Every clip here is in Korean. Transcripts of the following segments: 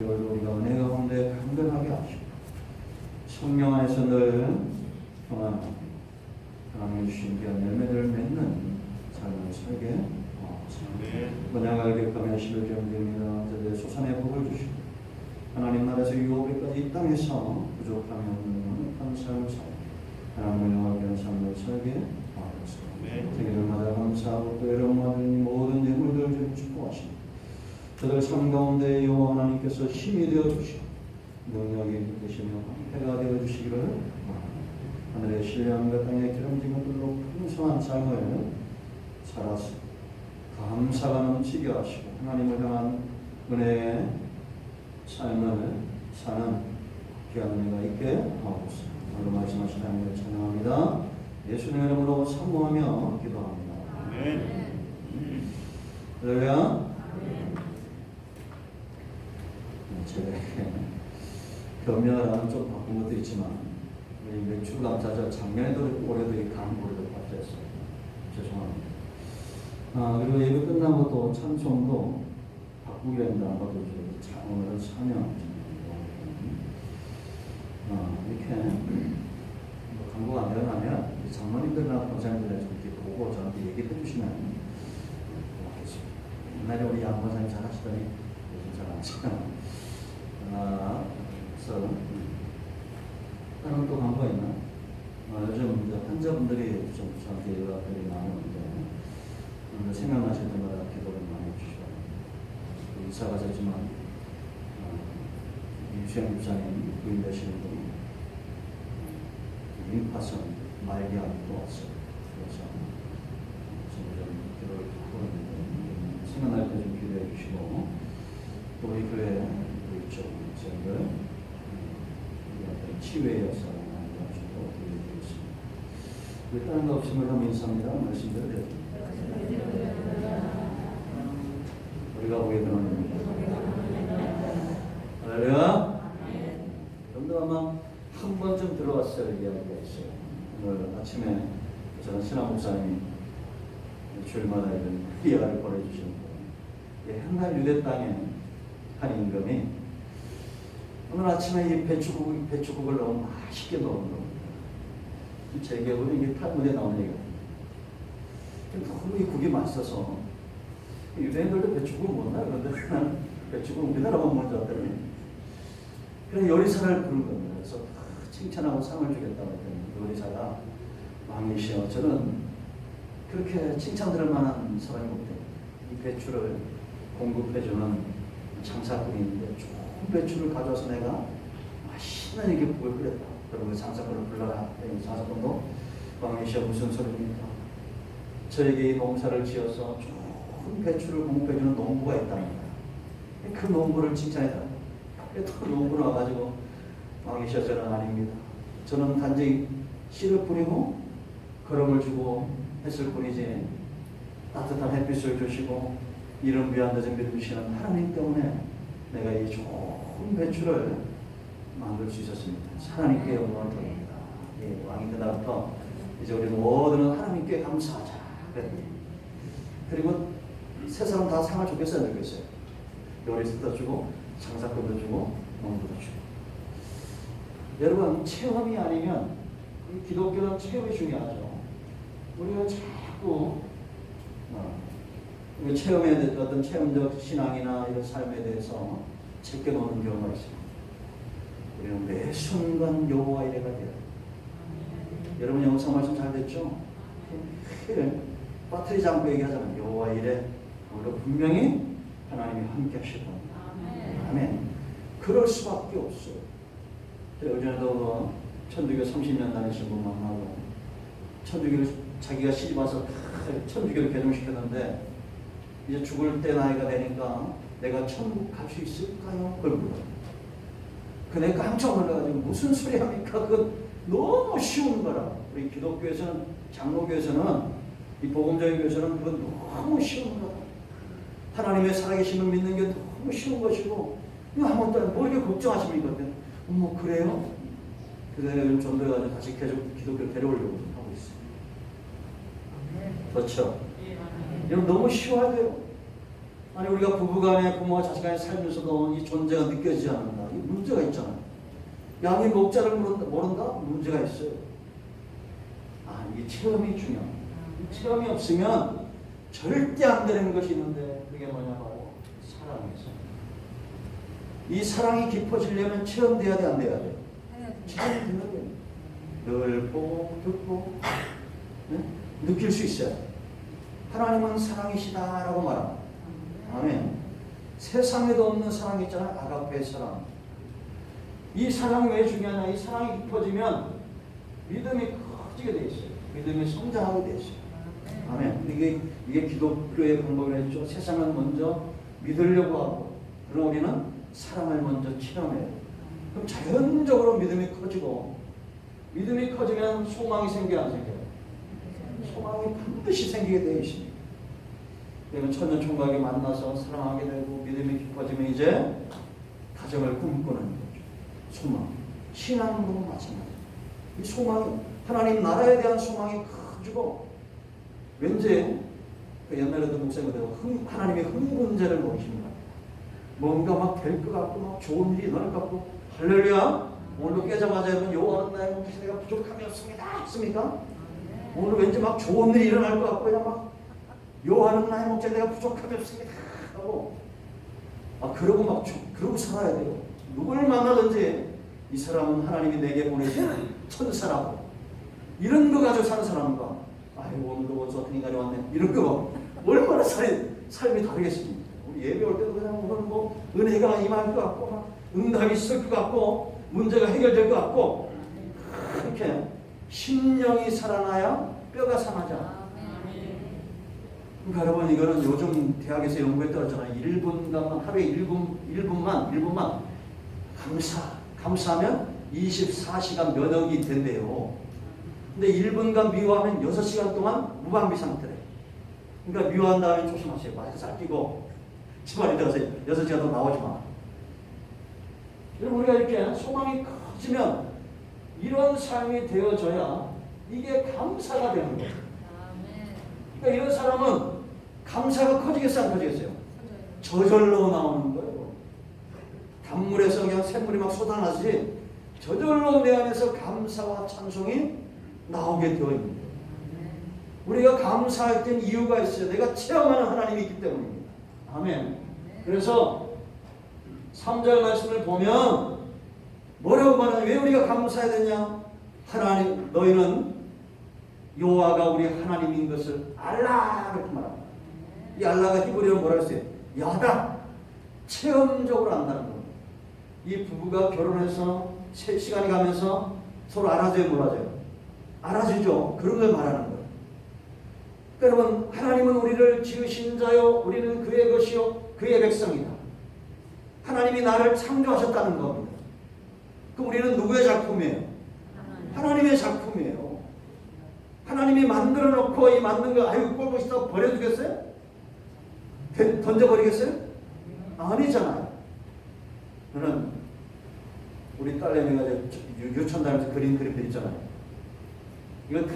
우리가 은혜 가운데 강건하게 하시고 성령 안에서 늘 평안하고 하나님의 주신 귀한 열매들을 맺는 삶을 살게 하옵소서. 번영하게 계획하며 시를 경쟁이나 저들의 소산의 복을 주시고 하나님 나라에서 유업에까지 이 땅에서 부족함이 없는 한 삶을 살게 하나님을 영화하게 하는 삶을 살게 하옵소서. 생일마다 감사하고 또 여러분과 모든 예물들을 주님 축복하시고 저들 삶 가운데 여호와 하나님께서 힘이 되어 주시고 능력이 되시며 해가 되어 주시기를 바랍니다. 하늘의 신령함과 땅의 기름진 것들로 풍성한 삶을 살아서 감사가 넘치게 하시고 하나님을 향한 은혜의 삶을 사는 귀한 은혜가 있게 하옵소서. 오늘 말씀하신 하나님을 찬양합니다. 예수님의 이름으로 사모하며 기도합니다. 할렐루야. 제가 변명을 좀 바꾼 것도 있지만 우리 매출 감사절 작년에도 올해도 이 강보를 받았어요. 죄송합니다. 그리고 예배 끝나고 또 찬송도 바꾸기로 했는데 오늘은 찬양 이렇게 광고가 안 일어나면 장로님들이나 권사님들이 이렇게 보고 저한테 얘기를 해주시면 좋겠습니다. 옛날에 우리 양 권사님 잘하시더니 요즘 잘 안 하시잖아요. 그래서 다른 또 광고가 있나? 요즘 환자분들이 좀 저한테 연락들이 많이 오는데 생각나실 때마다 기도를 많이 해주시고 의사가 되지만 유시영 집사님 부인 되시는 분이 림파선 말기암도 왔어요. 그래서 좀 기도를 하고 있는데 생각날 때 좀 기도해 주시고 또 우리 교회 이쪽 저희들 치유의 역사를 많이 가지고 드리겠습니다. 우리 다른 거 없으면 한번 인사합니다. 말씀대로 드립니다. 우리가 보게 되는 할렐루야. 여러분들 아마 한 번쯤 들어왔어요. 이야기가 있어요. 오늘 아침에 저는 신학 목사님이 주일마다 이런 이야기를 보내주시는 거예요. 한날 유대 땅에 한 임금이 오늘 아침에 이 배추국을 너무 맛있게 먹은 겁니다. 제 기억으로 이게 탈무드에 나오는 얘기거든요. 너무 이 국이 맛있어서 유대인들도 배추국을 먹나? 그런데 나는 배추국을 우리나라만 먹는 줄 알았더니 그래서 요리사를 부른 겁니다. 그래서 칭찬하고 상을 주겠다고 했더니 요리사가 왕이시여 저는 그렇게 칭찬 들을 만한 사람이 없대요. 이 배추를 공급해주는 장사꾼이 있는데 좋은 배추를 가져와서 내가 맛있는 이게 국을 끓였다. 그러고 장사꾼을 불러라. 장사꾼도 왕이시여 무슨 소리입니까? 저에게 이 농사를 지어서 좋은 배추를 공급해주는 농부가 있답니다. 그 농부를 칭찬해달라. 또 농부는 와가지고 왕이시여 저는 아닙니다. 저는 단지 씨를 뿌리고 거름을 주고 했을 뿐이지 따뜻한 햇빛을 주시고 이런 위안도 준비해 주시는 하나님 때문에 내가 이 좋은 배추를 만들 수 있었습니다. 하나님께 영광을 돌립니다. 왕이 그날부터 이제 우리 모두는 하나님께 감사하자. 그리고 세 사람 다 상을 주겠어요, 안 주겠어요? 요리사도 주고 장사꾼도 주고 농부도 주고. 여러분 체험이 아니면 기독교는 체험이 중요하죠. 우리가 자꾸 체험에 어떤 체험적 신앙이나 이런 삶에 대해서 제껴놓는 경우가 있습니다. 우리는 매 순간 여호와 이레가 돼요. 여러분 영상 말씀 잘 됐죠? 빠뜨리지 않고 얘기하잖아요. 여호와 이레. 우리가 분명히 하나님이 함께 하실 겁니다. 아멘. 그럴 수밖에 없어요. 어제도 천주교 30년 다니신 분 만나고 천주교를 자기가 시집와서 천주교를 개종시켰는데 이제 죽을 때 나이가 되니까 내가 천국 갈 수 있을까요? 그걸 물어요. 내가 깜짝 놀라가지고 무슨 소리 합니까? 그건 너무 쉬운 거라. 우리 기독교에서는 장로교에서는 이 복음적인 교회에서는 그건 너무 쉬운 거다. 하나님의 살아계심을 믿는 게 너무 쉬운 것이고 아무것도 뭐 이렇게 걱정하십니까? 그래요? 그래서 요즘 전도해가지고 다시 계속 기독교를 데려오려고 하고 있어요. 그렇죠? 여러분 너무 쉬워야 돼요. 아니 우리가 부부간에 부모와 자식간에 살면서도 이 존재가 느껴지지 않는다. 이 문제가 있잖아. 양이 목자를 모른다? 문제가 있어요. 이게 체험이 중요합니다. 이 체험이 없으면 절대 안 되는 것이 있는데 그게 뭐냐 바로 사랑이죠. 이 사랑이 깊어지려면 체험돼야 돼, 안 돼야 돼? 체험돼야 돼. 늘 보고 듣고 느낄 수 있어요. 하나님은 사랑이시다라고 말합니다. 아멘. 세상에도 없는 사랑이 있잖아요. 아가페 사랑. 이 사랑이 왜 중요하냐? 이 사랑이 깊어지면 믿음이 커지게 돼 있어요. 믿음이 성장하게 돼 있어요. 아멘. 이게 기독교의 방법이랬죠. 세상은 먼저 믿으려고 하고, 그럼 우리는 사랑을 먼저 체험해요. 그럼 자연적으로 믿음이 커지고, 믿음이 커지면 소망이 생겨요, 안 생겨요? 소망이 반드시 생기게 되어 있습니다. 그러면 천년총각이 만나서 사랑하게 되고 믿음이 깊어지면 이제 가정을 꿈꾸는 거죠. 소망. 신앙도 마찬가지예요. 이 소망이 하나님 나라에 대한 소망이 커지고, 왠지 옛날에도 목사님들 하나님의 흥분제를 모십니다. 뭔가 막 될 것 같고 막 좋은 일이 일어날 것 같고, 할렐루야. 오늘도 깨자마자 여러분 여호와는 나의 목자 내가 부족함이 없습니다 했습니까? 오늘 왠지 막 좋은 일이 일어날 것 같고 그냥 막 여호와는 나의 목자 내가 부족함이 없습니다 하고 그러고 막 그러고 살아야 돼요. 누굴 만나든지 이 사람은 하나님이 내게 보내신 천사라고, 이런 거 가지고 사는 사람과 아이고 오늘도 어디서 어떤 인간이 왔네 이런 거 얼마나 삶이 다르겠습니까? 우리 예배 올 때도 그냥 오늘 뭐 은혜가 임할 것 같고 막 응답이 있을 것 같고 문제가 해결될 것 같고, 이렇게 심령이 살아나야 뼈가 상하잖아. 그러니까 여러분 이거는 요즘 대학에서 연구에 따랐잖아요. 1분간 하루에 1분만 감사하면 24시간 면역이 된대요. 근데 1분간 미워하면 6시간 동안 무방비 상태래. 그러니까 미워한 다음에 조심하세요. 마스크 잘 끼고 집안에 들어가서 6시간 동안 나오지 마. 우리가 이렇게 소망이 커지면 이런 삶이 되어져야 이게 감사가 되는 거예요. 그러니까 이런 사람은 감사가 커지겠어요, 안 커지겠어요? 저절로 나오는 거예요. 단물에서 그냥 샘물이 막 쏟아나지 저절로 내 안에서 감사와 찬송이 나오게 되어 있는 거예요. 우리가 감사할 땐 이유가 있어요. 내가 체험하는 하나님이 있기 때문입니다. 아멘. 그래서 3절 말씀을 보면 뭐라고 말하냐? 왜 우리가 감사해야 되냐? 하나님, 너희는 여호와가 우리 하나님인 것을 알라 이렇게 말합니다. 이 알라가 히브리어로 뭐라고 했어요? 야다. 체험적으로 안다는 겁니다. 이 부부가 결혼해서 시간이 가면서 서로 알아줘요, 몰라줘요? 알아주죠. 그런 걸 말하는 거예요. 그러니까 여러분, 하나님은 우리를 지으신 자요, 우리는 그의 것이요, 그의 백성이다. 하나님이 나를 창조하셨다는 겁니다. 그럼 우리는 누구의 작품이에요? 하나님의 작품이에요. 하나님이 만들어 놓고 이 만든 거 아이고 꼴보기 싫다고 버려주겠어요? 던져버리겠어요? 아니잖아요. 저는 우리 딸내미가 유치원 다니면서 그림들 있잖아요. 이거 다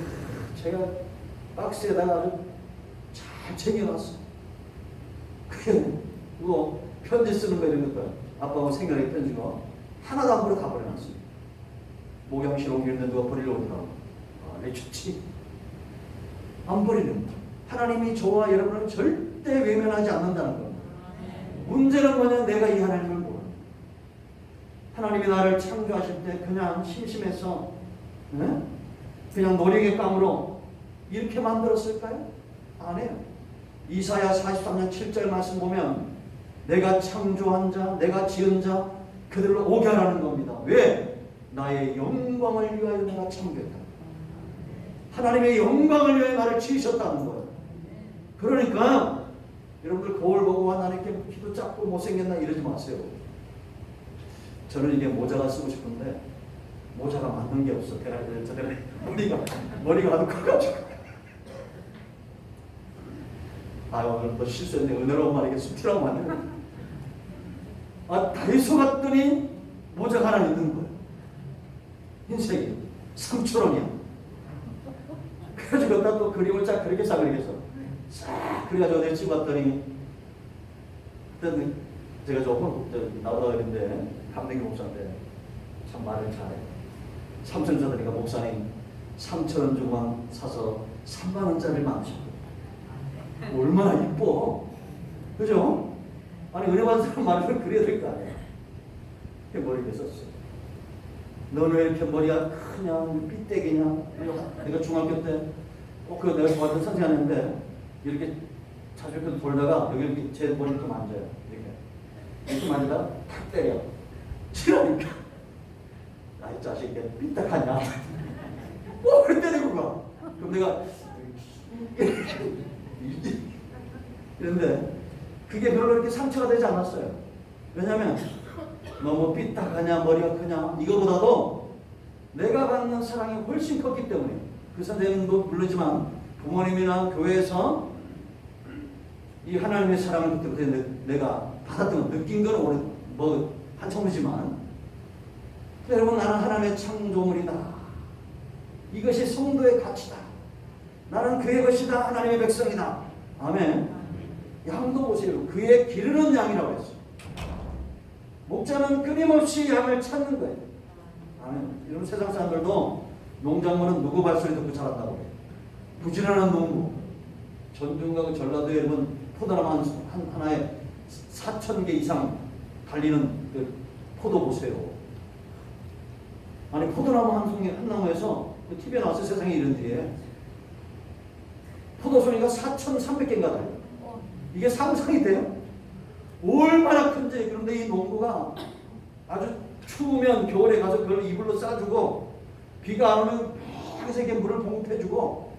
제가 박스에다가 아주 잘 챙겨놨어. 그거 편지 쓰는 거 이런 것도 아빠하고 생각에 편지가 하나도 안 버려 다 버려놨어요. 목양실 옮기는데 누가 버리려고 하더라고. 내 좋지. 안 버리는 거야. 하나님이 저와 여러분을 절대 외면하지 않는다는 겁니다. 문제는 뭐냐? 내가 이 하나님을 몰라. 하나님이 나를 창조하실 때 그냥 심심해서 그냥 노력의 감으로 이렇게 만들었을까요? 아니에요. 이사야 43년 7절 말씀 보면 내가 창조한 자, 내가 지은 자 그들로 오게 하라는 겁니다. 왜? 나의 영광을 위하여 내가 창조했다. 하나님의 영광을 위하여 나를 지으셨다는 거예요. 그러니까 여러분들 거울 보고 하나님께 키도 작고 못생겼나 이러지 마세요. 저는 이게 모자가 쓰고 싶은데 모자가 맞는 게 없어. 머리가 아주 커가지고 오늘 또 실수했네. 은혜로운 말이게 수티라고 말해. 다이소 갔더니 모자가 하나 있는 거예요. 흰색이 3,000원이야. 그래가지고 또 그림을 쫙 그렇게 싹 그리겠어. 싹 그래가지고 내가 찍어봤더니 그때 제가 조금 나오다 그랬는데 감독이 목사인데 참 말을 잘해. 삼성자들이가 목사님 3,000원 주고만 사서 3만 원짜리를 만드셨고 얼마나 이뻐, 그죠? 아니 은혜 받은 사람 말을 그래야 될 거 아니야. 그게 머리에 썼어. 너는 왜 이렇게 머리가 크냐, 삐뚤기냐? 내가 중학교 때 그 내가 좋아하던 선생님인데 이렇게 자주 이렇게 돌다가 여기 이렇게 제 머리 좀 만져요. 이렇게 만지다가 탁 때려. 치라니까. 나이 자식 이게 삐딱하냐? 뭘 때리고 가. 그럼 내가 그런데 그게 별로 이렇게 상처가 되지 않았어요. 왜냐하면 너무 삐딱하냐 머리가 크냐 이거보다도 내가 받는 사랑이 훨씬 컸기 때문에. 그 선생님도 물론이지만 부모님이나 교회에서 이 하나님의 사랑을 그때부터 내가 받았던 거 느낀 건 오래 뭐 한참이지만 여러분 나는 하나님의 창조물이다. 이것이 성도의 가치다. 나는 그의 것이다. 하나님의 백성이다. 아멘. 양도 보세요. 그의 기르는 양이라고 했어요. 목자는 끊임없이 양을 찾는 거예요. 아멘. 여러분 세상 사람들도 농작물은 누구 발소리 듣고 자란다고 해요. 부지런한 농부. 전주가 전라도에 여러분 포도나무 하나에 4,000개 이상 달리는 그 포도 보세요. 아니 포도나무 한 나무에서 그 TV에 나와서 세상에 이런 일이에요. 포도송이가 4,300개인가 달려. 이게 상상이 돼요? 얼마나 큰지. 그런데 이 농부가 아주 추우면 겨울에 가서 그걸 이불로 싸주고 비가 안 오면 평생에 물을 공급해주고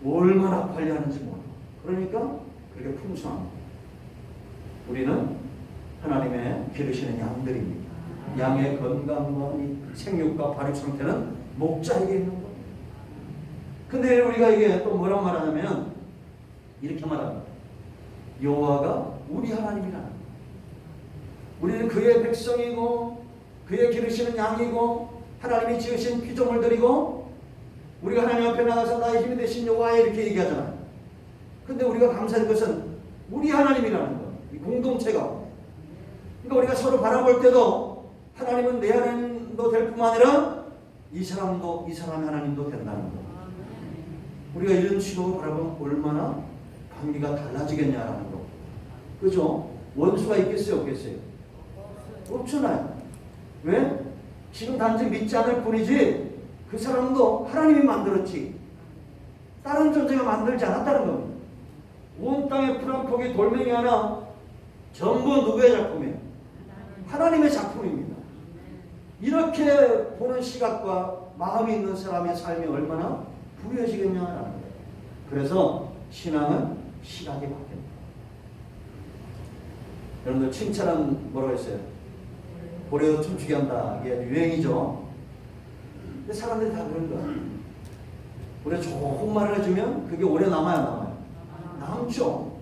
얼마나 관리하는지 몰라. 그러니까 그렇게 풍성합니다. 우리는 하나님의 기르시는 양들입니다. 양의 건강과 생육과 발육 상태는 목자에게 있는 겁니다. 근데 우리가 이게 또 뭐라고 말하냐면 이렇게 말합니다. 여호와가 우리 하나님이라. 우리는 그의 백성이고 그의 기르시는 양이고 하나님이 지으신 피조물들이고 우리가 하나님 앞에 나가서 나의 힘이 되신 여호와에 이렇게 얘기하잖아요. 근데 우리가 감사할 것은 우리 하나님이라는 거. 이 공동체가. 그러니까 우리가 서로 바라볼 때도 하나님은 내 하나님도 될 뿐만 아니라 이 사람도 이 사람의 하나님도 된다는 거. 우리가 이런 식으로 바라보면 얼마나 관계가 달라지겠냐라는 거. 그죠? 원수가 있겠어요? 없겠어요? 없잖아요. 왜? 지금 단지 믿지 않을 뿐이지 그 사람도 하나님이 만들었지 다른 존재가 만들지 않았다는 겁니다. 온 땅에 풀 한 폭이 돌멩이 하나 전부 누구의 작품이에요? 하나님의 작품입니다. 이렇게 보는 시각과 마음이 있는 사람의 삶이 얼마나 부유해지겠냐라는 거예요. 그래서 신앙은 시각이 바뀝니다. 여러분들 칭찬은 뭐라고 했어요? 고래도 춤추게 한다. 이게 유행이죠. 근데 사람들이 다 그런 거야. 우리가 좋은 말을 해주면 그게 오래 남아야 남아요. 남죠.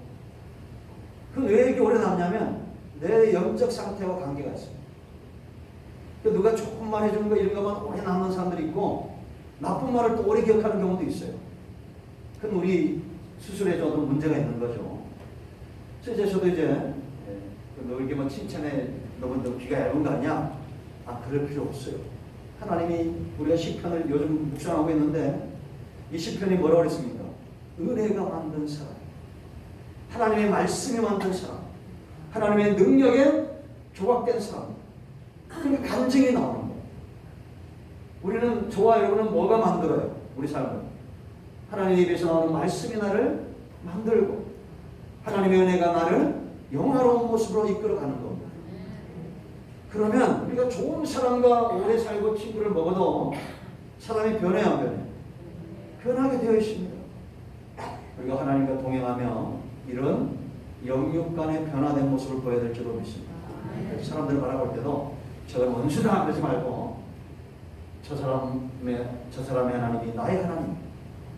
그럼 왜 이렇게 오래 남냐면 내 영적 상태와 관계가 있어요. 누가 좋은 말 해주는 거 이런 것만 오래 남는 사람들이 있고 나쁜 말을 또 오래 기억하는 경우도 있어요. 그럼 우리 수술에서도 문제가 있는 거죠. 그래서 저도 이제 너 이렇게 막 칭찬해 너 귀가 얇은 거 아니야? 아 그럴 필요 없어요. 하나님이 우리가 시편을 요즘 묵상하고 있는데 이 시편이 뭐라고 그랬습니까? 은혜가 만든 사람, 하나님의 말씀이 만든 사람, 하나님의 능력에 조각된 사람. 그러니까 간증이 나오는 거예요. 우리는 저와 여러분은 뭐가 만들어요? 우리 삶을 하나님의 입에서 나오는 말씀이 나를 만들고 하나님의 은혜가 나를 영화로운 모습으로 이끌어가는 겁니다. 그러면 우리가 좋은 사람과 오래 살고 친구를 먹어도 사람이 변해야 안 변해? 변하게 되어 있습니다. 우리가 하나님과 동행하며 이런 영육 간의 변화된 모습을 보여야 될 줄로 믿습니다. 사람들을 바라볼 때도 저걸 원수다 그러지 말고 저 사람의 하나님이 나의 하나님,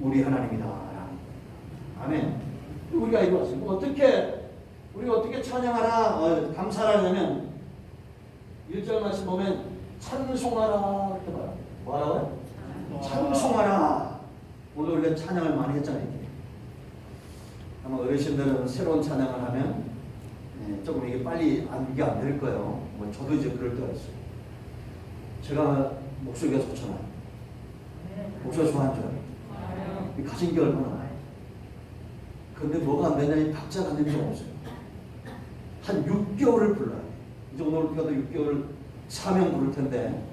우리 하나님이다. 아멘. 우리가 이거 왔습니다. 우리가 어떻게 찬양하라, 감사를 하냐면 1절 말씀 보면 찬송하라 이렇게 말합니다. 뭐라고요? 찬송하라. 오늘 우리가 찬양을 많이 했잖아요. 아마 어르신들은 새로운 찬양을 하면 조금 이게 빨리 이게 안 될 거예요. 뭐 저도 이제 그럴 때가 있어요. 제가 목소리가 좋잖아요. 목소리 좋아하는 줄 알아요. 가진 게 얼마나. 근데 뭐가 안 되냐, 이 박자가 안 되는 게 없어요. 한 6개월을 불러요. 이제 오늘 우리가 또 6개월 사명 부를 텐데,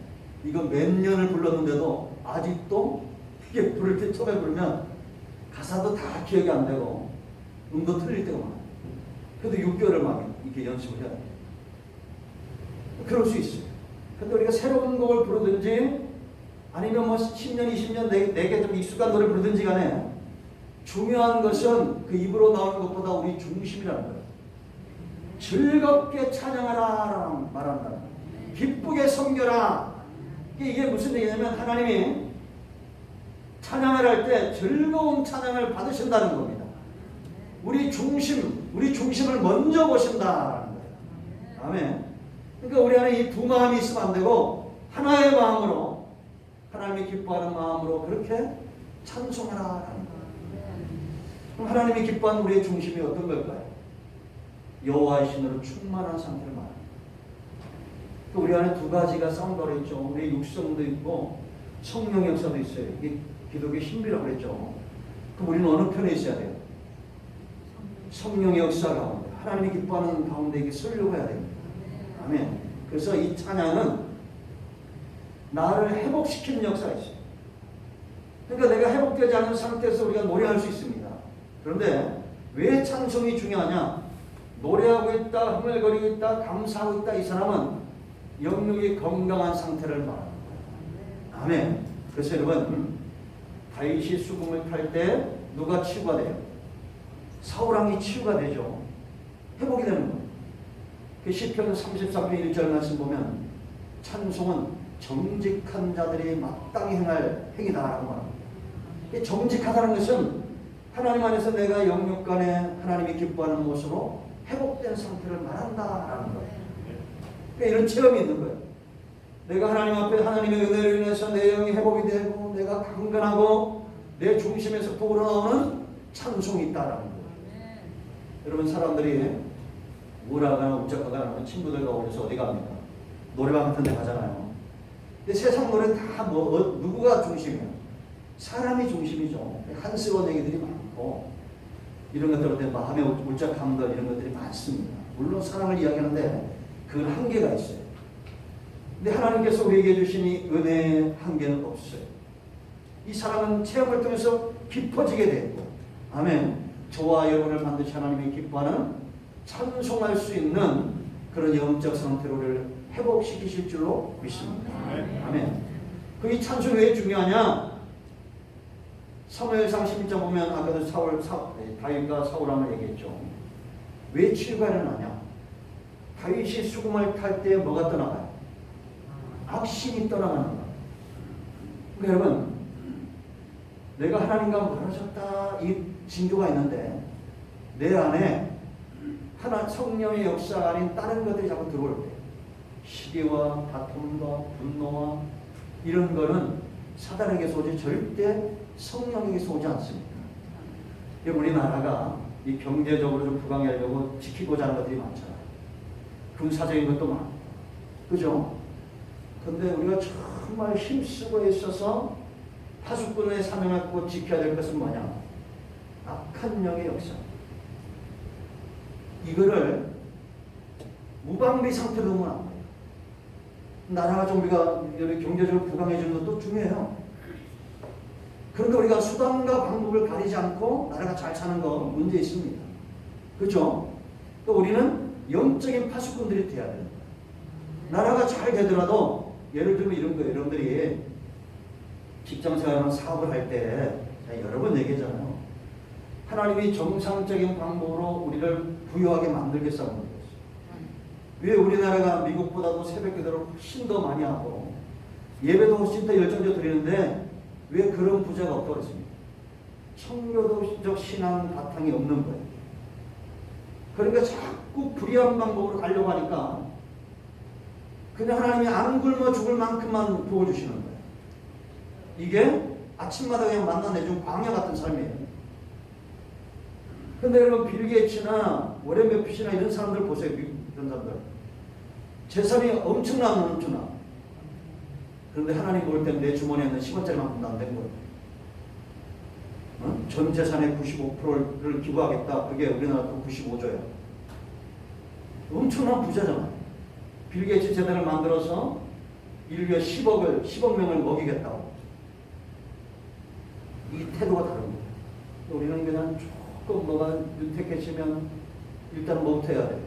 이거 몇 년을 불렀는데도 아직도 이게 부를 때 처음에 부르면 가사도 다 기억이 안 되고 음도 틀릴 때가 많아요. 그래도 6개월을 막 이렇게 연습을 해야 돼요. 그럴 수 있어요. 근데 우리가 새로운 곡을 부르든지 아니면 뭐 10년, 20년 내게 좀 익숙한 노래 부르든지 간에 중요한 것은 그 입으로 나오는 것보다 우리 중심이라는 거예요. 즐겁게 찬양하라 말한다. 기쁘게 섬겨라. 이게 무슨 얘기냐면 하나님이 찬양을 할 때 즐거운 찬양을 받으신다는 겁니다. 우리 중심을 먼저 보신다는 거예요. 아멘. 그러니까 우리 안에 이 두 마음이 있으면 안 되고 하나의 마음으로, 하나님이 기뻐하는 마음으로 그렇게 찬송하라는 거예요. 그럼 하나님이 기뻐하는 우리의 중심이 어떤 걸까요? 여호와의 신으로 충만한 상태를 말합니다. 우리 안에 두 가지가 싸운다고 그랬죠. 우리 육성도 있고 성령 역사도 있어요. 이게 기독의 신비라고 그랬죠. 그럼 우리는 어느 편에 있어야 돼요? 성령의 역사 가운데, 하나님이 기뻐하는 가운데 이게 서려고 해야 됩니다. 아멘. 그래서 이 찬양은 나를 회복시키는 역사가 있어요. 그러니까 내가 회복되지 않은 상태에서 우리가 노래할 수 있습니다. 그런데 왜 찬송이 중요하냐? 노래하고 있다, 흥얼거리고 있다, 감사하고 있다, 이 사람은 영육이 건강한 상태를 말하는 거예요. 아멘. 그래서 여러분, 다윗이 수금을 탈 때 누가 치유가 돼요? 사울왕이 치유가 되죠. 회복이 되는 거예요. 그 시편 33편 1절 말씀 보면 찬송은 정직한 자들이 마땅히 행할 행위다라고 말합니다. 정직하다는 것은 하나님 안에서 내가 영육 간에 하나님이 기뻐하는 모습으로 회복된 상태를 말한다라는 거예요. 그러니까 이런 체험이 있는 거예요. 내가 하나님 앞에 하나님의 은혜로 인해서 내 영이 회복이 되고 내가 강건하고 내 중심에서 우러나오는 찬송이 있다라는 거예요. 여러분, 사람들이 우울하거나 울적하거나 친구들과 어울려서 어디 갑니까? 노래방 같은 데 가잖아요. 근데 세상 노래 다 누구가 중심이에요? 사람이 중심이죠. 한스러운 얘기들이 많고 이런 것들 때문에 마음의 울적함들 이런 것들이 많습니다. 물론 사랑을 이야기하는데 그건 한계가 있어요. 근데 하나님께서 우리에게 주신 이 은혜의 한계는 없어요. 이 사랑은 체험을 통해서 깊어지게 되고, 아멘. 저와 여러분을 반드시 하나님이 기뻐하는 찬송할 수 있는 그런 영적 상태로 우리를 회복시키실 줄로 믿습니다. 아멘. 그 이 찬송이 왜 중요하냐? 사무엘상 11장 보면 아까도 다윗과 사울왕을 얘기했죠. 왜 치유가 일어나냐? 다윗이 수금을 탈 때 뭐가 떠나가요? 악신이 떠나가는 거예요. 그러니까 여러분, 내가 하나님과 멀어졌다 이 징조가 있는데 내 안에 성령의 역사가 아닌 다른 것들이 자꾸 들어올 때 시기와 다툼과 분노와 이런 거는 사단에게서 오지 절대 성령에게서 오지 않습니다. 우리나라가 이 경제적으로 좀 부강하려고 지키고자 하는 것들이 많잖아요. 군사적인 것도 많고, 그죠? 근데 우리가 정말 힘쓰고 있어서 파수꾼의 사명을 꼭 지켜야 될 것은 뭐냐? 악한 영의 역사. 이거를 무방비 상태로 놓으면 안 돼요. 나라가 좀 우리가 경제적으로 부강해지는 것도 중요해요. 그런데 우리가 수단과 방법을 가리지 않고 나라가 잘 사는 거 문제 있습니다. 그렇죠? 또 우리는 영적인 파수꾼들이 돼야 돼요. 나라가 잘 되더라도 예를 들면 이런 거예요. 여러분들이 직장생활이나 사업을 할 때 여러 번 얘기하잖아요. 하나님이 정상적인 방법으로 우리를 부유하게 만들겠다는 거예요. 왜 우리나라가 미국보다도 새벽 기도를 훨씬 더 많이 하고 예배도 훨씬 더 열정적으로 드리는데 왜 그런 부자가 없다고 그랬습니까? 청교도적 신앙 바탕이 없는 거예요. 그러니까 자꾸 불의한 방법으로 가려고 하니까 그냥 하나님이 안 굶어 죽을 만큼만 부어주시는 거예요. 이게 아침마다 그냥 만나내준 광야 같은 삶이에요. 근데 여러분 빌 게이츠나 워렌 버핏이나 이런 사람들 보세요. 이런 사람들 재산이 엄청나. 그런데 하나님 볼 때는 내 주머니에 있는 10원짜리만큼도 안 된 거예요. 전 재산의 95%를 기부하겠다. 그게 우리나라 95조예요. 엄청난 부자잖아요. 빌 게이츠 재단을 만들어서 인류의 10억 명을 먹이겠다고. 이 태도가 다른 거예요. 우리는 그냥 조금 뭐가 윤택해지면 일단 뭐부터 해야 돼요.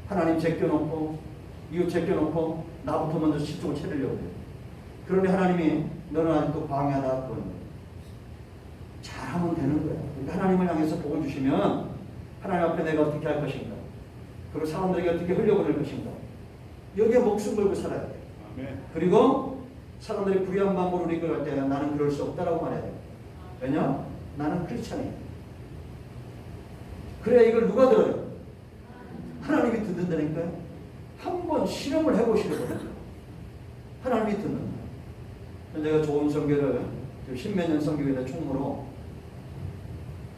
하나님 제껴놓고 이웃 제껴놓고 나부터 먼저 시쪽을 차리려고 해요. 그러니 하나님이 너는 아직도 방해하다 그러는 거예요. 잘하면 되는 거예요. 그러니까 하나님을 향해서 복을 주시면 하나님 앞에 내가 어떻게 할 것인가, 그리고 사람들에게 어떻게 흘려보낼 것인가, 여기에 목숨 걸고 살아야 돼요. 아멘. 그리고 사람들이 불의한 방법으로 이끌어갈 때 나는 그럴 수 없다라고 말해야 돼요. 왜냐? 나는 크리스찬이에요. 그래야 이걸 누가 들어요? 하나님이 듣는다니까요. 한번 실험을 해보시려고요. 하나님이 듣는다. 제가 좋은 선교를 10몇 년 선교회 총무로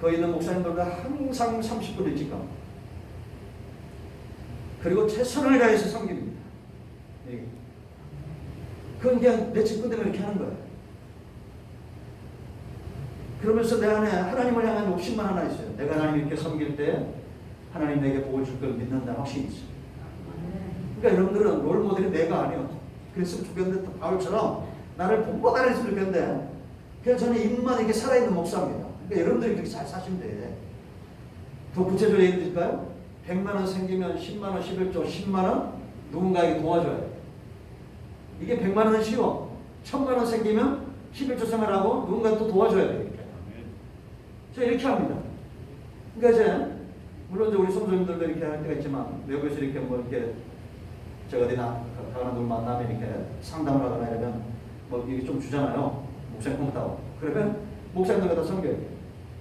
거기 있는 목사님들과 항상 30분 일찍 갑니다. 그리고 최선을 다해서 섬깁니다. 그건 그냥 내 직분 때문에 이렇게 하는 거예요. 그러면서 내 안에 하나님을 향한 욕심만 하나 있어요. 내가 하나님 이렇게 섬길 때 하나님 내게 복을 줄 걸 믿는다는 확신이 있어요. 그러니까 여러분들은 롤 모델이 내가 아니요. 그랬으면 좋겠는데 바울처럼 나를 본받아 했으면 좋겠는데 그냥 저는 입만 이렇게 살아있는 목사입니다. 그러니까 여러분들이 그렇게 잘 사시면 돼. 더 구체적으로 얘기 드릴까요? 100만 원 생기면 10만 원, 11조, 10만 원 누군가에게 도와줘야 돼. 이게 100만 원은 쉬워. 1000만 원 생기면 11조 생활하고 누군가 또 도와줘야 돼. 제가 이렇게 합니다. 그러니까 이제 물론 이제 우리 성도님들도 이렇게 할 때가 있지만 외국에서 이렇게 뭐 이렇게 제가 어디나 가거나 누굴 만나면 이렇게 상담을 하거나 이러면 뭐 이게 좀 주잖아요. 목사님 고맙다고. 그러면 목사님들과 다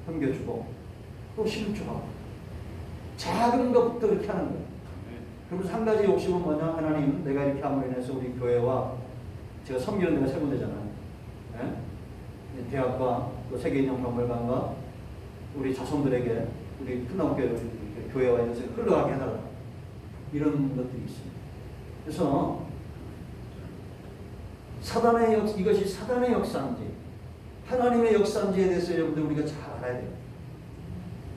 섬겨주고 또 11조하고 작은 것부터 이렇게 하는 거예요. 그러면서 한 가지 욕심은 뭐냐? 하나님, 내가 이렇게 함으로 인해서 우리 교회와 제가 섬기는 데가 세 군데잖아요. 네? 대학과 또 세계인형박물관과 우리 자손들에게 우리 큰나무교회 교회와 이런 데서 흘러가게 해달라. 이런 것들이 있습니다. 그래서 이것이 사단의 역사인지 하나님의 역사인지에 대해서 여러분들 우리가 잘 알아야 돼요.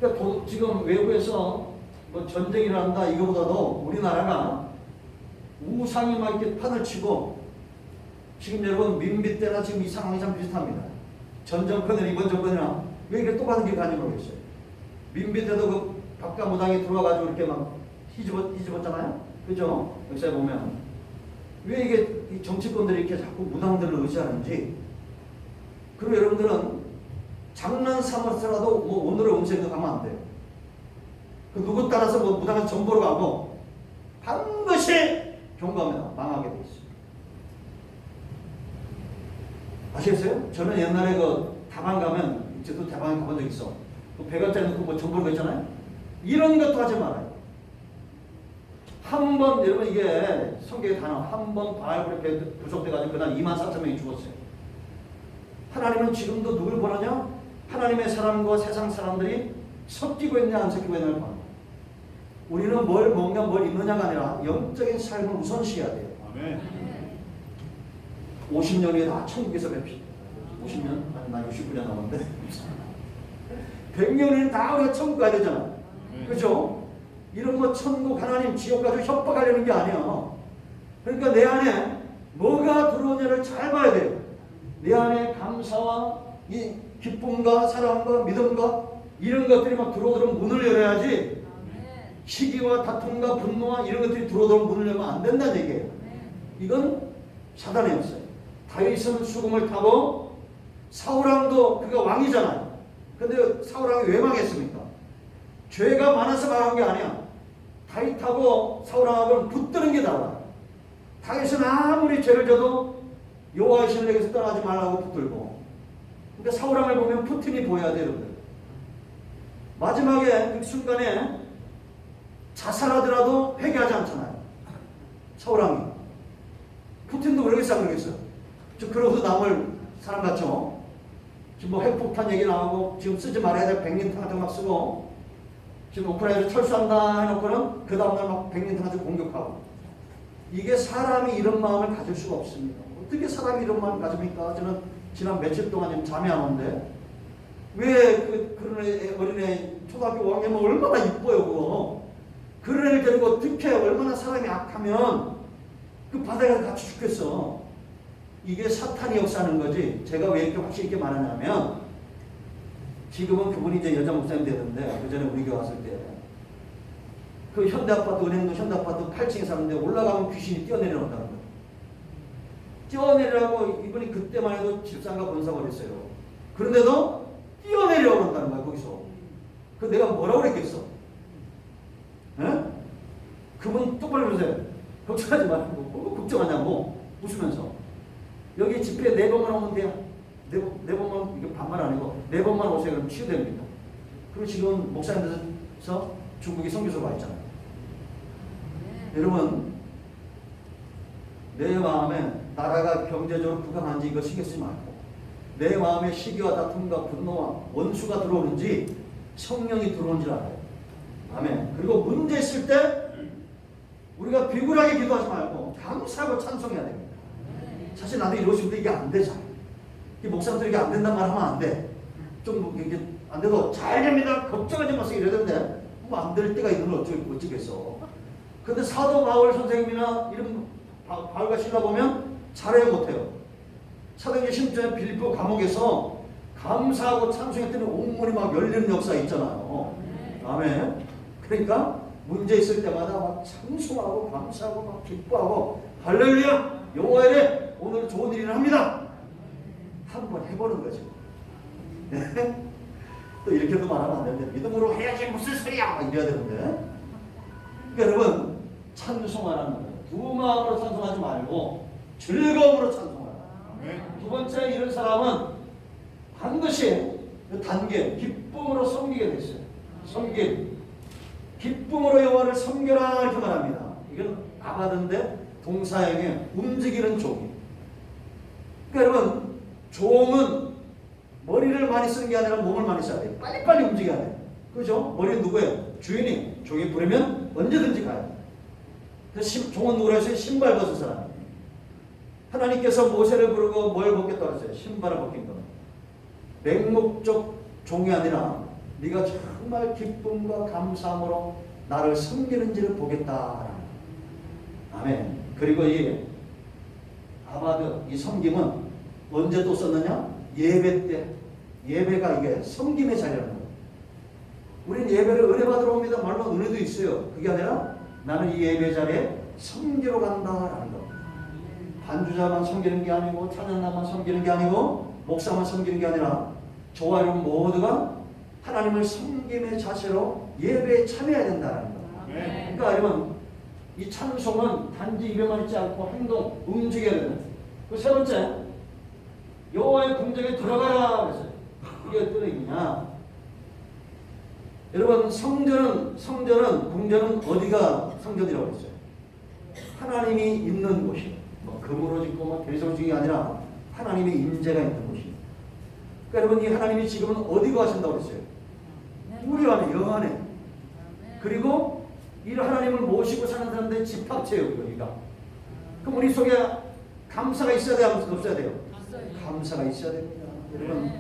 그러니까 지금 외국에서 뭐 전쟁이 일어난다 이거보다도 우리나라가 우상이 막 이렇게 판을 치고 지금 여러분 민비 때나 지금 이 상황이 참 비슷합니다. 전 정권이나 이번 정권이나 왜 이렇게 똑같은 게 가는지 모르겠어요. 민비 때도 그 박가무당이 들어와가지고 이렇게 막 뒤집었잖아요. 그죠? 역사에 보면 왜 이게 이 정치권들이 이렇게 자꾸 무당들을 의지하는지. 그리고 여러분들은 장난 삼아서라도 뭐 오늘의 음색도 가면 안 돼요. 그 누구 따라서 뭐 무당을 전보로 가고 반드시 경고합니다. 망하게 돼 있어요. 아시겠어요? 저는 옛날에 그 다방 가면 저도 다방에 가본 적 있어. 그 100원짜리 놓고 뭐 전보로 가 있잖아요. 이런 것도 하지 말아요. 한 번 여러분 이게 성경의 단어 한 번 바알불에 부속돼가지고 그날 24,000명이 죽었어요. 하나님은 지금도 누굴 보느냐? 하나님의 사람과 세상 사람들이 섞이고 있냐 안 섞이고 있냐를 보는. 우리는 뭘 먹냐 뭘 입느냐가 아니라 영적인 삶을 우선시해야 돼요. 아멘. 50년 후에 다 천국에서 뵙시다. 50년? 아니 나 69년 남았는데 100년 후에 다 우리가 천국 가야 되잖아. 그렇죠? 이런 뭐 천국 하나님 지옥 가지고 협박하려는 게 아니야. 그러니까 내 안에 뭐가 들어오냐를 잘 봐야 돼요. 내 안에 감사와 이 기쁨과 사랑과 믿음과 이런 것들이 막 들어오도록 문을 열어야지. 시기와 다툼과 분노와 이런 것들이 들어오도록 문을 열면 안 된다는 얘기예요. 이건 사단의 역사예요. 다윗은 수금을 타고 사울왕도 그가 왕이잖아요. 근데 사울왕이 왜 망했습니까? 죄가 많아서 망한 게 아니야. 다윗하고 사울왕하고는 붙드는 게 달라. 다윗은 아무리 죄를 져도 여호와의 신을 내게서 떠나지 말라고 붙들고. 그러니까 사울왕을 보면 푸틴이 보여야 돼요. 여러분들. 마지막에 그 순간에 자살하더라도 회개하지 않잖아요. 사울왕이. 푸틴도 그러겠어 안 그러겠어요? 그러고서 남을 사람 같죠? 지금 뭐 핵폭탄 얘기 나오고 지금 쓰지 말아야 될 백린탄 같은 거 막 쓰고 지금 우크라이나에서 철수한다 해놓고는 그 다음날 막 백린탄한테 공격하고 이게 사람이 이런 마음을 가질 수가 없습니다. 어떻게 사람이 이런 마음을 가집니까? 저는 지난 며칠 동안 지금 잠이 안 오는데 왜 그런 어린애 초등학교 5학년은 얼마나 이뻐요 그거. 그런 애를 데리고 어떻게 얼마나 사람이 악하면 그 바다에 같이 죽겠어. 이게 사탄이 역사하는 거지. 제가 왜 이렇게 확실히 이렇게 말하냐면 지금은 그분이 이제 여자 목사님 되는데 그 전에 우리 교회 왔을 때 그 현대아파트 은행동 현대아파트 8층에 사는데 올라가면 귀신이 뛰어내려온다는 거예요. 뛰어내리라고 이분이 그때만 해도 집사가 권사가 그랬어요. 그런데도 뛰어내려온다는 거야 거기서. 그 내가 뭐라고 그랬겠어? 에? 그분 똑바로 그러세요. 걱정하지 말고 뭐 걱정하냐고 웃으면서 여기 집회 4번만 오면 돼요. 4번만 이게 반말 아니고 4번만 오세요. 그럼 치유됩니다. 그리고 지금 목사님들서 중국에 선교소 가 있잖아요. 여러분 내 마음에 나라가 경제적으로 부강한지 이거 신경 쓰지 말고 내 마음에 시기와 다툼과 분노와 원수가 들어오는지 성령이 들어오는지 알아요. 아멘. 그리고 문제 있을 때 우리가 비굴하게 기도하지 말고 감사하고 찬송해야 됩니다. 사실 나도 이러고 싶은데 이게 안 되잖아. 목사님들 이게 안 된단 말 하면 안 돼. 좀 이게 안 돼도 잘 됩니다. 걱정하지 마세요. 이러던데 뭐 안 될 때가 있는 걸 어쩌겠어. 근데 사도 바울 선생님이나 이런 바울과 신라 보면 잘해요 못해요. 사도행전 16장에 빌립보 감옥에서 감사하고 찬송했더니 온문이 막 열리는 역사 있잖아요. 아멘. 그러니까 문제 있을 때마다 막 찬송하고 감사하고 막 기뻐하고 할렐루야 여호와의 일 오늘 좋은 일을 합니다. 한번 해보는 거죠. 네? 또 이렇게도 말하면 안 되는데 믿음으로 해야지 무슨 소리야 이래야 되는데 그러니까 여러분 찬송하라는 거예요. 두 마음으로 찬송하지 말고 즐거움으로 찬송하라. 두 번째 이런 사람은 반드시 그 단계 기쁨으로 섬기게 됐어요. 섬김 기쁨으로 여호와를 섬겨라 이렇게 말합니다. 이건 아바든데 동사형의 움직이는 종이. 그러니까 여러분 종은 머리를 많이 쓰는 게 아니라 몸을 많이 써야 돼요. 빨리빨리 움직여야 돼요. 그죠? 머리는 누구예요? 주인이. 종이 부르면 언제든지 가요. 종은 누구라 했어요? 신발 벗은 사람. 하나님께서 모세를 부르고 뭘 벗겠다고 했어요? 신발을 벗긴 겁니다. 맹목적 종이 아니라 네가 정말 기쁨과 감사함으로 나를 섬기는지를 보겠다. 아멘. 그리고 이 아바드 이 섬김은 언제 또 썼느냐? 예배 때. 예배가 이게 섬김의 자리라는 거예요. 우리는 예배를 은혜 받으러 옵니다. 물론 은혜도 있어요. 그게 아니라 나는 이 예배 자리에 섬기러 간다라는 거. 반주자만 섬기는 게 아니고 찬양자만 섬기는 게 아니고 목사만 섬기는 게 아니라 저와 여러분 모두가 하나님을 섬김의 자세로 예배에 참여해야 된다는 거. 그러니까 여러분 이 찬송은 단지 입에만 있지 않고 행동, 움직여야 된다. 그 세 번째 여호와의 궁정에 들어가라 그랬어요. 이게 어떤 얘기냐? 여러분 성전은 궁전은 어디가 성전이라고 했어요? 하나님이 있는 곳이에요. 뭐 금으로 짓고 뭐 대리석중이 아니라 하나님의 임재가 있는 곳이에요. 그러니까 여러분 이 하나님이 지금은 어디 가신다고 그랬어요? 우리 안에 영 안에. 그리고 이 하나님을 모시고 사는 사람들의 집합체예요 여기가. 그럼 우리 속에 감사가 있어야 돼요? 없어야 돼요? 감사가 있어야 됩니다. 여러분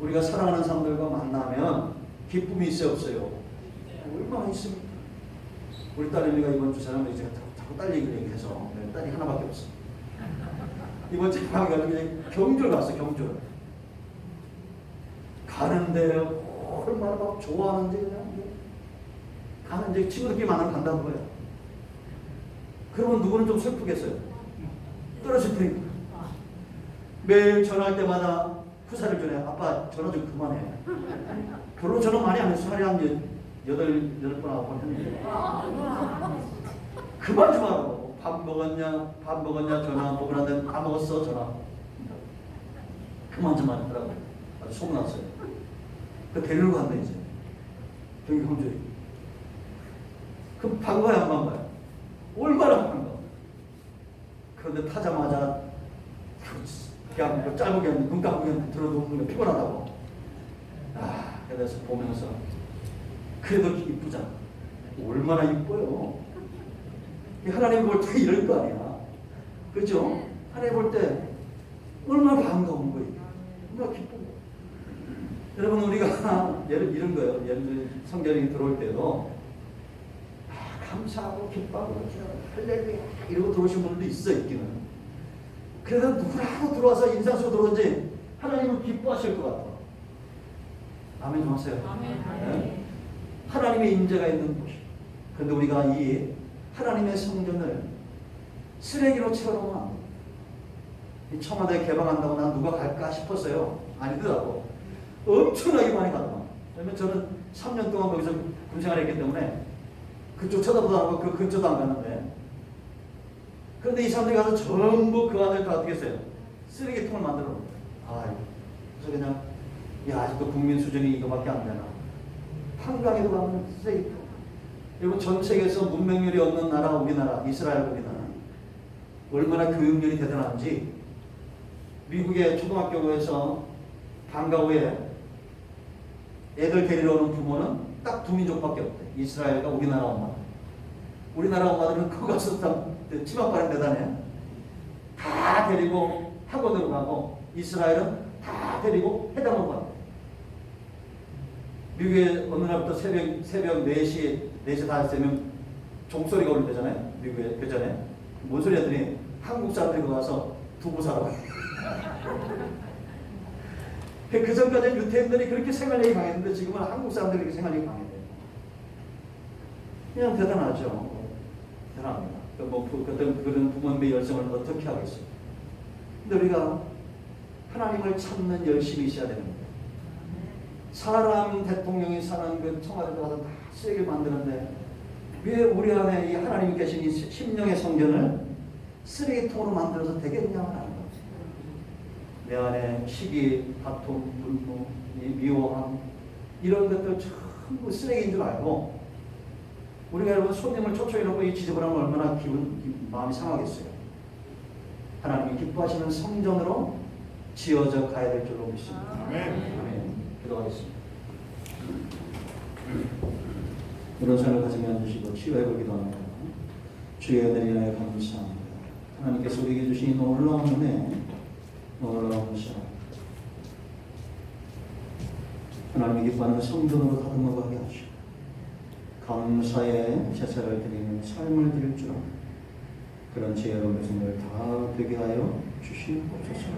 우리가 사랑하는 사람들과 만나면 기쁨이 있어요 없어요? 얼마나 있습니까? 우리 딸내미가 이번 주 사람들이 제가 자꾸 딸 얘기해서 딸이 하나밖에 없어. 이번 주 방에 가서 경주를 갔어. 경주를 가는데 얼마나 막 좋아하는지 그냥 가는데 친구들끼리 만나면 간다는 거예요. 그러면 누구는 좀 슬프겠어요. 떨어질 테니까 매일 전화할 때마다 후사를 전해. 아빠 전화 좀 그만해. 별로 전화 많이 안 했어. 하루에 한 8번 9번 했는데 그만 좀 하라고. 밥 먹었냐 전화. 먹으라는데 다 먹었어 전화. 그만 좀 하더라고요. 아주 소문났어요. 그 데리러 간다 이제 경기 홍주에. 그럼 반가워요 안 반가워요? 얼마나 반가워. 그런데 타자마자 그냥 뭐 짧게 눈 감고 들어놓는 거 피곤하다고. 그래서 보면서 그래도 이쁘잖아. 얼마나 이뻐요. 하나님 볼 때 이럴 거 아니야. 그죠? 하나님 볼 때 얼마나 반가운 거예요. 얼마나 기쁜 거예요. 여러분 우리가 이런 거예요. 예를 들어 성경이 들어올 때도 감사하고 기뻐하고 할렐루야 이러고 들어오신 분들도 있기는. 그래서 누구라도 들어와서 인상 쓰고 들어오는지 하나님을 기뻐하실 것 같아. 아멘 좀 하세요. 네? 하나님의 임재가 있는 곳이. 그런데 우리가 이 하나님의 성전을 쓰레기로 채워놓으면 안 돼요. 이 청와대 개방한다고 난 누가 갈까 싶었어요. 아니더라고. 엄청나게 많이 가더만. 왜냐면 저는 3년 동안 거기서 군생활을 했기 때문에 그쪽 쳐다보도 안 하고 그 근처도 안 갔는데, 그런데 이 사람들이 가서 전부 그 안을 다 어떻게 했어요? 쓰레기통을 만들어 놓은 거예요. 그래서 그냥 아직도 국민 수준이 이거밖에 안 되나. 한강에도 가면 쓰레기통. 여러분 전 세계에서 문맹률이 없는 나라 우리나라 이스라엘입니다. 얼마나 교육열이 대단한지. 미국의 초등학교에서 방과 후에 애들 데리러 오는 부모는 딱 두 민족밖에 없대. 이스라엘과 우리나라 엄마. 우리나라 엄마들은 그거 가서 다 치맛바람 대단해. 다 데리고 학원으로 가고 이스라엘은 다 데리고 해당으로 가고. 미국에 어느 날부터 새벽 4시 다 되면 종소리가 울리잖아요. 미국에 그 전에 뭔 소리 하더니 한국 사람들이 거기 가서 두부 사러 가요. 그 전까지는 유태인들이 그렇게 생활력이 강했는데 지금은 한국 사람들이 그렇게 생활력이 강해요. 그냥 대단하죠. 대단합니다. 그런 부모님의 열성을 어떻게 하겠어요. 근데 우리가 하나님을 찾는 열심이 있어야 되는 거예요. 사람 대통령이 사는 그 청와대에 가서 다 쓰레기를 만드는데 왜 우리 안에 이 하나님이 계신 이 심령의 성전을 쓰레기통으로 만들어서 되겠냐고 하는 거죠. 내 안에 시기, 다툼, 분노, 미워함 이런 것들 전부 쓰레기인 줄 알고 우리가 여러분 손님을 초청해놓고 이 지저분하면 얼마나 마음이 상하겠어요. 하나님이 기뻐하시는 성전으로 지어져 가야 될 줄로 믿습니다. 아멘. 기도하겠습니다. 이런 삶을 가지며 앉으시고 치유하고 기도합니다. 주의 은혜에 감사합니다. 하나님께서 우리에게 주신 놀라운 은혜, 놀라운 사랑, 하나님이 기뻐하는 성전으로 다듬어 가게 하시고 감사의 제사를 드리는 삶을 드릴 줄 아는 그런 지혜로운 백성들 다 되게 하여 주시옵소서.